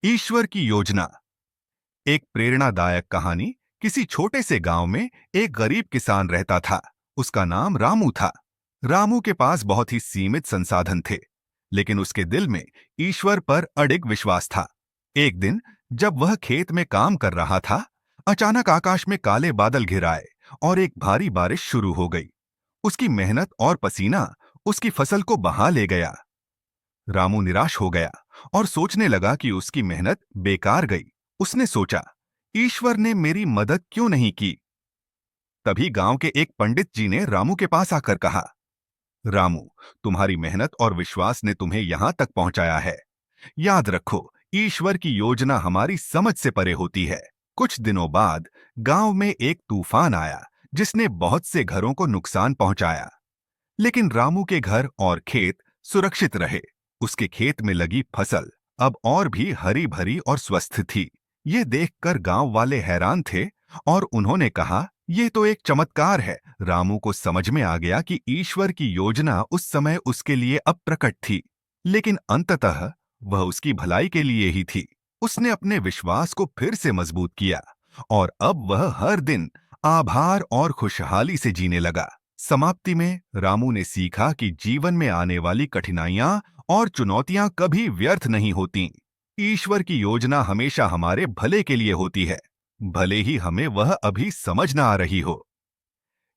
ईश्वर की योजना। एक प्रेरणादायक कहानी। किसी छोटे से गांव में एक गरीब किसान रहता था। उसका नाम रामू था। रामू के पास बहुत ही सीमित संसाधन थे, लेकिन उसके दिल में ईश्वर पर अडिग विश्वास था। एक दिन जब वह खेत में काम कर रहा था, अचानक आकाश में काले बादल घिर आए और एक भारी बारिश शुरू हो गई। उसकी मेहनत और पसीना उसकी फसल को बहा ले गया। रामू निराश हो गया और सोचने लगा कि उसकी मेहनत बेकार गई। उसने सोचा, ईश्वर ने मेरी मदद क्यों नहीं की। तभी गांव के एक पंडित जी ने रामू के पास आकर कहा, रामू, तुम्हारी मेहनत और विश्वास ने तुम्हें यहां तक पहुंचाया है। याद रखो, ईश्वर की योजना हमारी समझ से परे होती है। कुछ दिनों बाद गांव में एक तूफान आया जिसने बहुत से घरों को नुकसान पहुंचाया, लेकिन रामू के घर और खेत सुरक्षित रहे। उसके खेत में लगी फसल अब और भी हरी भरी और स्वस्थ थी। ये देखकर गांव वाले हैरान थे और उन्होंने कहा, यह तो एक चमत्कार है। रामू को समझ में आ गया कि ईश्वर की योजना उस समय उसके लिए अप्रकट थी, लेकिन अंततः वह उसकी भलाई के लिए ही थी। उसने अपने विश्वास को फिर से मजबूत किया और अब वह हर दिन आभार और खुशहाली से जीने लगा। समाप्ति में रामू ने सीखा कि जीवन में आने वाली कठिनाइयां और चुनौतियां कभी व्यर्थ नहीं होती। ईश्वर की योजना हमेशा हमारे भले के लिए होती है, भले ही हमें वह अभी समझ ना आ रही हो।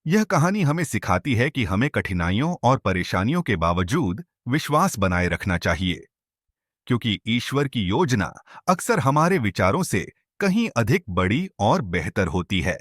यह कहानी हमें सिखाती है कि हमें कठिनाइयों और परेशानियों के बावजूद विश्वास बनाए रखना चाहिए, क्योंकि ईश्वर की योजना अक्सर हमारे विचारों से कहीं अधिक बड़ी और बेहतर होती है।